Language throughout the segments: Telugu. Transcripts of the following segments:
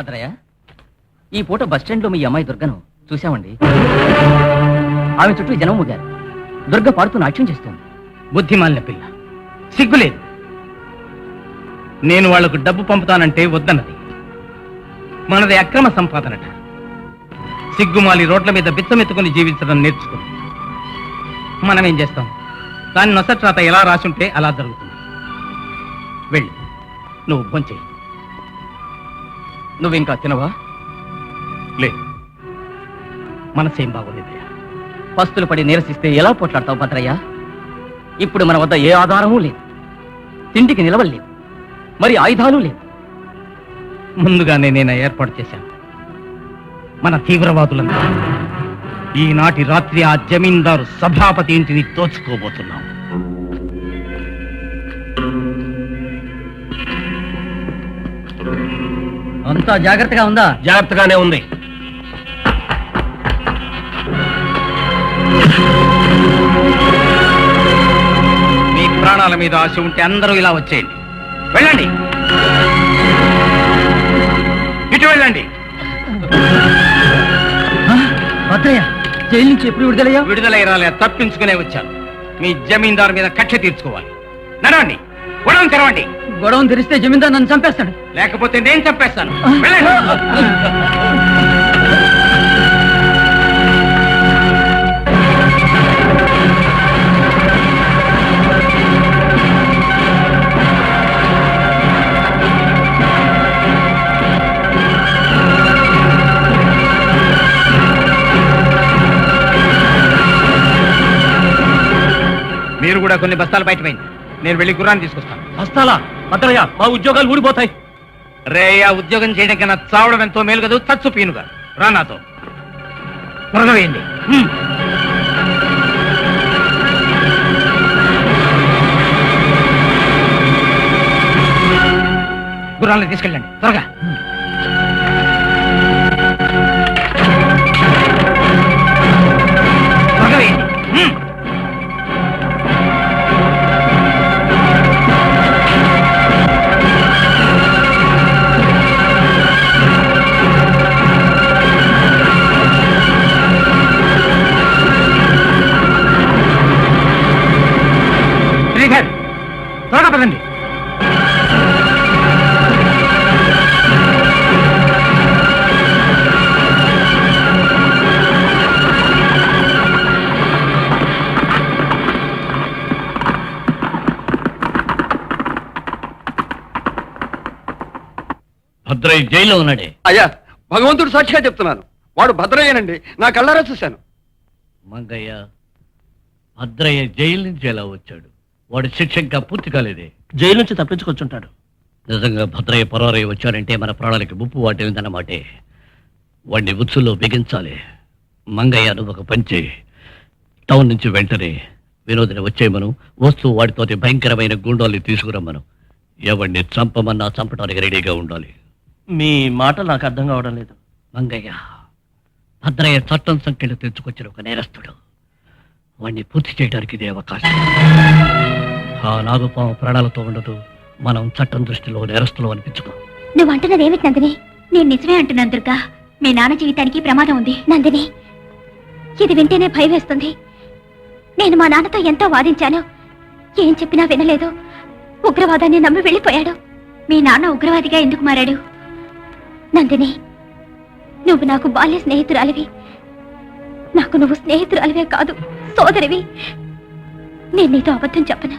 భద్రయ్య, ఈ పూట బస్టాండ్లో మీ అమ్మాయి దుర్గను చూశామండి. ఆమె చుట్టూ జనం ముగారు. దుర్గ పాడుతూ నాట్యం చేస్తోంది. బుద్ధిమాలిన పిల్ల, సిగ్గులేదు. నేను వాళ్లకు డబ్బు పంపుతానంటే వద్దన్నది. మనది అక్రమ సంపాదనట. సిగ్గుమాలి రోడ్ల మీద బిచ్చమెత్తుకుని జీవించడం నేర్చుకుంది. మనమేం చేస్తాం? దాని నొసట్రాత ఎలా రాసుంటే అలా జరుగుతుంది. వెళ్ళి నువ్వు భోంచేయి. నువ్వింకా తినవా? లేదు, మనసేం బాగోలేదయ్యా. పస్తులు పడి నీరసిస్తే ఎలా పోట్లాడతావు భద్రయ్య? ఇప్పుడు మన వద్ద ఏ ఆధారమూ లేదు, తిండికి నిలవలేదు, మరి ఆయుధాలు లేవు. ముందుగానే నేను ఏర్పాటు చేశాను. మన తీవ్రవాదులంతా ఈనాటి రాత్రి ఆ జమీందారు సభాపతి ఇంటిని దోచుకోబోతున్నాం. అంతా జాగ్రత్తగా ఉందా? జాగ్రత్తగానే ఉంది. మీ ప్రాణాల మీద ఆశ ఉంటే అందరూ ఇలా వచ్చేయండి. వెళ్ళండి, ఇటు వెళ్ళండి. భద్రయ్య, జైలు నుంచి ఎప్పుడు విడుదలయ్యా? విడుదలై రాలే, తప్పించుకునే వచ్చాను. మీ జమీందారు మీద కక్ష తీర్చుకోవాలి. నడవండి, గొడవను తెరవండి. గొడవను తెరిస్తే జమీందారు నన్ను చంపేస్తాడు. లేకపోతే నేను చంపేస్తాను. వెళ్ళండి. మీరు కూడా కొన్ని బస్తాలు బయటపోయింది. నేను వెళ్ళి గుర్రాన్ని తీసుకొస్తాను. వస్తాలా? భద్రయ్య, మా ఉద్యోగాలు ఊడిపోతాయి. రే, ఆ ఉద్యోగం చేయడం కన్నా చావడం ఎంతో మేలు కదూ. చచ్చు పీనుగా రా నాతో. త్వరగా వేయండి. గుర్రాన్ని తీసుకెళ్ళండి త్వరగా. త్వరగా వేయండి. త్వరగా పదండి. భద్రయ్య జైల్లో ఉన్నాడే. అయ్యా, భగవంతుడు సాక్షిగా చెప్తున్నాను, వాడు భద్రయ్యనండి. నా కళ్ళారా చూశాను. మంగయ్య, భద్రయ్య జైలు నుంచి ఎలా వచ్చాడు? వాడి శిక్ష ఇంకా పూర్తి కాలేదే. జైలు నుంచి తప్పించుకొచ్చుంటాడు. నిజంగా భద్రయ్య పరారయ్య వచ్చారంటే మన ప్రాణాలకి ముప్పు వాటిందన్నమాటే. వాడిని ఉచ్చులో బిగించాలి. మంగయ్య, నువ్వు ఒక పని చేయి. టౌన్ నుంచి వెంటనే వినోదిని వచ్చేయమను. వస్తూ వాడితోటి భయంకరమైన గుండాల్ని తీసుకురమ్మను. ఎవడిని చంపమన్నా చంపడానికి రెడీగా ఉండాలి. మీ మాట నాకు అర్థం కావడం లేదు. మంగయ్య, భద్రయ్య చట్టం సంఖ్యలు తెచ్చుకొచ్చిన ఒక నేరస్తుడు. వాడిని పూర్తి చేయడానికి ఇదే అవకాశం. ఆ నాగుపాము ప్రాణాలతో ఉండదు. మనం చట్టం దృష్టిలో నేరస్తులు అనిపించుకో. నువ్వు అంటున్నది ఏమిటి నందిని? నేను నిజమే అంటున్నాను దుర్గా. మీ నాన్న జీవితానికి ప్రమాదం ఉంది. నందిని, ఇది వింటేనే భయం వేస్తుంది. నేను మా నాన్నతో ఎంతో వాదించాను, ఏం చెప్పినా వినలేదు. ఉగ్రవాదాన్ని నమ్మి వెళ్ళిపోయాడు. మీ నాన్న ఉగ్రవాదిగా ఎందుకు మారాడు? నందిని, నువ్వు నాకు బాల్య స్నేహితురాలివి. నాకు నువ్వు స్నేహితురాలివే కాదు, సోదరివి. నేను నీతో అబద్ధం చెప్పను.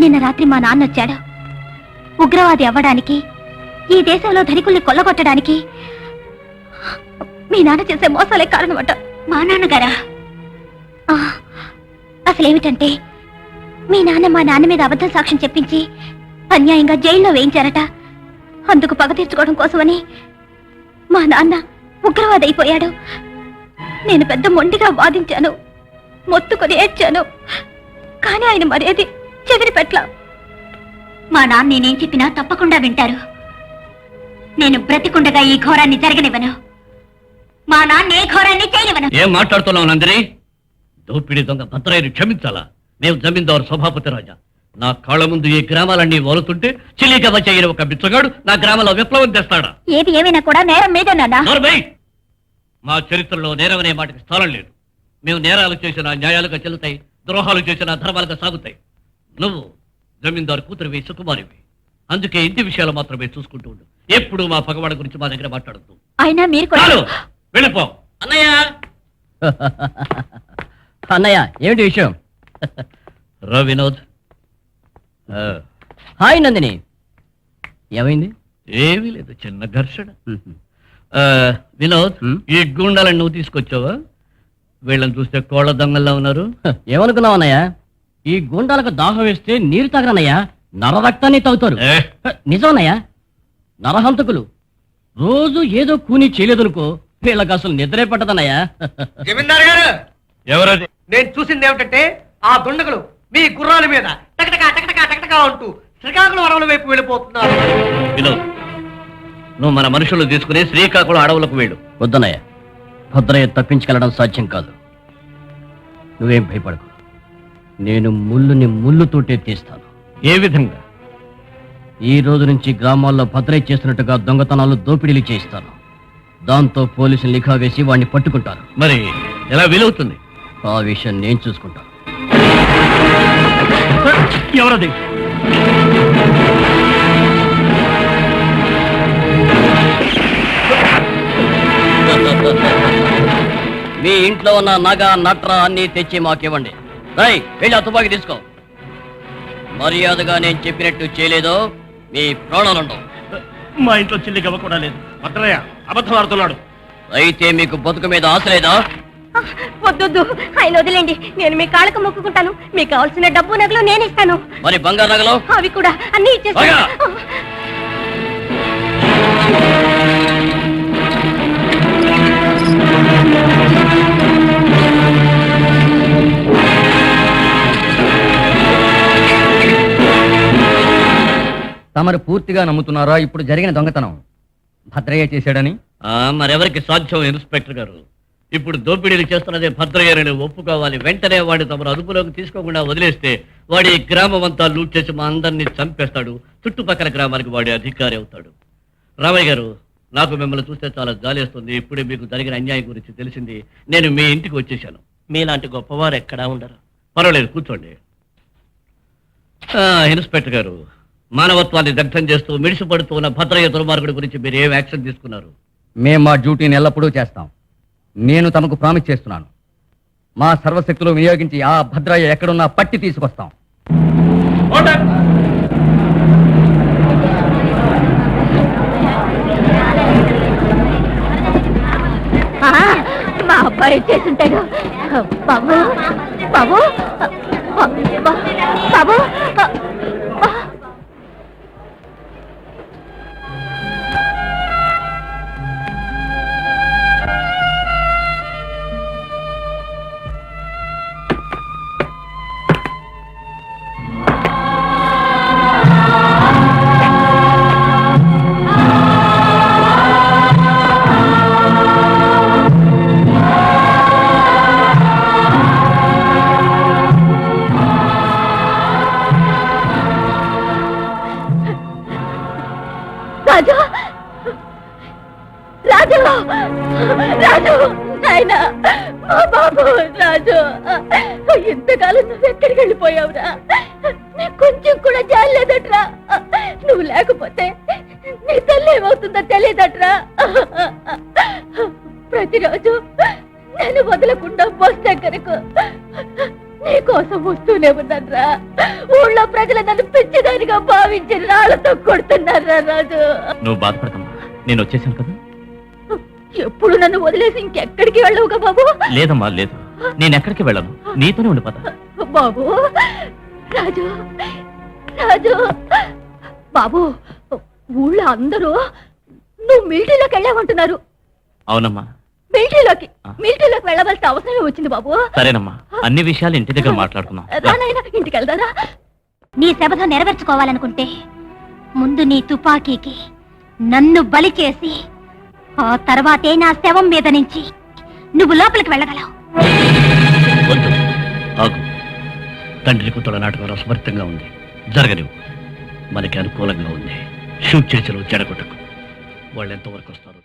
నిన్న రాత్రి మా నాన్న వచ్చాడు. ఉగ్రవాది అవ్వడానికి, ఈ దేశంలో ధనికుల్ని కొల్లగొట్టడానికి మీ నాన్న చేసే మోసాలే కారణమట. మా నాన్నగారా? అసలేమిటంటే, మీ నాన్న మా నాన్న మీద అబద్ధం సాక్ష్యం చెప్పించి అన్యాయంగా జైల్లో వేయించారట. అందుకు పగ తీర్చుకోవడం కోసమని మా నాన్న ఉగ్రవాది అయిపోయాడు. నేను పెద్ద మొండిగా వాదించాను, మొత్తుకొని ఏడ్చాను. కానీ ఆయన మర్యాద చెవిని పెట్ల. మా నాన్న నేనేం చెప్పినా తప్పకుండా వింటారు. నేను బ్రతికుండగా ఈ ఘోరాన్ని జరగనివ్వను. మా నాన్న ఏ ఘోరాన్ని చేయనివ్వను. ఏం మాట్లాడుతున్నావు నందిని? దోపిడి దొంగ భద్రయ్యని క్షమించాలా? మేము జమీందారు సభాపతి రాజా. నా కాళ్ళ ముందు ఈ గ్రామాలన్నీ వలుతుంటే చిలికవ చేయని ఒక బిచ్చగాడు నా గ్రామంలో విప్లవం తెస్తాడా? ఏది ఏమైనా కూడా నేరం మీదే నాన్న. నోర్మై! మా చరిత్రలో నేరం అనే మాటకి స్థానం లేదు. మేము నేరాలు చేసిన న్యాయాలుగా చెల్లుతాయి, ద్రోహాలు చేసిన ధర్మాలుగా సాగుతాయి. నువ్వు జమీందారు కూతురివి, సుకుమారివి. అందుకే ఇంటి విషయాలు మాత్రమే చూసుకుంటూ ఉండు. ఎప్పుడు మా పగవాడ గురించి మా దగ్గర మాట్లాడద్దు. అయినా మీరు కూడా చాలు, వెళ్ళిపో. అన్నయ్య అన్నయ్య ఏమిటి విషయం? రా వినోద్. హాయ్ నందిని, ఏమైంది? ఏమీ లేదు, చిన్న ఘర్షణ. వినోద్, ఈ గుండాలను నువ్వు తీసుకొచ్చావా? వీళ్ళని చూస్తే కోళ్ల దొంగల్లా ఉన్నారు. ఏమనుకున్నావు అన్నయ్య? ఈ గుండాలకు దాహం వేస్తే నీరు తాగరన్నయ్య, నర రక్తాన్ని తాగుతారు. నిజమన్నయ్య, నరహంతకులు. రోజు ఏదో కూని చేయలేదనుకో, వీళ్ళకి అసలు నిద్రే పట్టదన్నయ్య. జమీందారు గారు, ఎవరది? నేను చూసింది ఏమిటంటే ఆ దుండగులు మీ గుర్రాల మీద టకటకా టకటకా టకటకా అంటూ శ్రీకాకుళం అడవుల వైపు వెళ్ళిపోతున్నారు. వినోద్, నువ్వు మన మనుషులు తీసుకుని శ్రీకాకుళం అడవులకు వెళ్ళు. వద్దన్నయ్య, భద్రయ్య తప్పించుకెళ్ళడం సాధ్యం కాదు. నువ్వేం భయపడకు, నేను ముళ్ళుని ముళ్ళుతోటే తీస్తాను. ఏ విధంగా? ఈ రోజు నుంచి గ్రామాల్లో భద్రయ్య చేస్తున్నట్టుగా దొంగతనాలు, దోపిడీలు చేయిస్తాను. దాంతో పోలీసులు నిఘా వేసి వాడిని పట్టుకుంటారు. మరి ఎలా వీలవుతుంది? ఆ విషయం నేను చూసుకుంటాను. ఎవరది? మీ ఇంట్లో ఉన్న నగ నట్ర అన్ని తెచ్చి మాకివ్వండి. రై, వెళ్ళి ఆ తుపాకి తీసుకో. మర్యాదగా నేను చెప్పినట్టు చేయలేదో మీ ప్రాణాలుండవు. మా ఇంట్లో చిల్లి గవ్వ కూడా లేదు. భద్రయ్య అబద్ధం ఆడుతున్నాడు. అయితే మీకు బతుకు మీద ఆశ లేదా? వద్దొద్దు, ఆయన వదిలేండి. నేను మీ కాళ్ళకు మొక్కుకుంటాను. మీకు కావాల్సిన డబ్బు నగలు నేను ఇస్తాను. మరి బంగారు నగలు? అవి కూడా అన్ని ఇచ్చేస్తాను. తమరు పూర్తిగా నమ్ముతున్నారా ఇప్పుడు జరిగిన దొంగతనం భద్రయ్య చేశాడని? మరెవరికి సాధ్యం ఇన్స్పెక్టర్ గారు? ఇప్పుడు దోపిడీలు చేస్తున్నదే భద్రయ్యని ఒప్పుకోవాలి. వెంటనే వాడిని తమరు అదుపులోకి తీసుకోకుండా వదిలేస్తే వాడి గ్రామం అంతా లూట్ చేసి మా అందరినీ చంపేస్తాడు. చుట్టుపక్కల గ్రామానికి వాడి అధికారి అవుతాడు. రామయ్య గారు, నాకు మిమ్మల్ని చూస్తే చాలా జాలేస్తుంది. ఇప్పుడే మీకు జరిగిన అన్యాయం గురించి తెలిసింది. నేను మీ ఇంటికి వచ్చేసాను. మీలాంటి గొప్పవారు ఎక్కడా ఉండరు. పర్వాలేదు, కూర్చోండి. ఇన్స్పెక్టర్ గారు, మానవత్వాన్ని దగ్ధం చేస్తూ మిడిసిపడుతూ ఉన్న భద్రయ్య దుర్మార్గుడి గురించి మీరు ఏం యాక్షన్ తీసుకున్నారు? మేము మా డ్యూటీని ఎల్లప్పుడూ చేస్తాం. నేను తమకు ప్రామిస్ చేస్తున్నాను, మా సర్వశక్తులు వినియోగించి ఆ భద్రయ్య ఎక్కడున్నా పట్టి తీసుకొస్తాం. మా అబ్బాయి చేస్తుంటాడు. బాబు బాబు బాబు, రాజు రాజు రాజు, నాయనా, మా బాబు రాజు, ఇంతకాలం నువ్వు ఎక్కడికి వెళ్ళిపోయావురా? నీకు కొంచెం కూడా జాలేదట్రా. నువ్వు లేకపోతే నీ తల్లి ఏమవుతుందో తెలియదట్రా. ప్రతిరోజు నేను వదలకుండా బస్ దగ్గరకు నీకోసం వస్తూనే ఉన్నారా. ఊళ్ళో ప్రజలు నన్ను పిచ్చిదానిగా భావించి రాళ్లతో కొడుతున్నారా రాజు. నువ్వు బాధపడకమ్మా, నేను వచ్చేసాను కదా. ఎప్పుడు నన్ను వదిలేసి ఇంకెక్కడికి వెళ్ళవుగా బాబు? లేదమ్మా, లేదు, నేను ఎక్కడికి వెళ్ళను, నీతోనే ఉండిపోతా. బాబు రాజు రాజు, బాబు ఊళ్ళో అందరూ నువ్వు మిలిటరీలోకి వెళ్ళావంటున్నారు. అవునమ్మా, మిలిటరీలోకి వెళ్ళవలసిన అవసరమే వచ్చింది బాబు. సరేనమ్మా, అన్ని విషయాలు ఇంటి దగ్గర మాట్లాడుకుందాం. రానైనా ఇంటికి వెళ్దారా? నీ శపథం నెరవేర్చుకోవాలనుకుంటే ముందు నీ తుపాకీకి నన్ను బలి చేసి ఆ తర్వాతే నా శవం మీద నుంచి నువ్వు లోపలికి వెళ్ళగలవు. వద్దు, ఆగు. తండ్రి కూతుళ్ళ నాటకం రసభరితంగా ఉంది. జరగనివ్వు. మనకి అనుకూలంగా ఉంది. షూట్ చేసిన చెడగొట్టకు. వాళ్ళు ఎంతవరకు వస్తారు?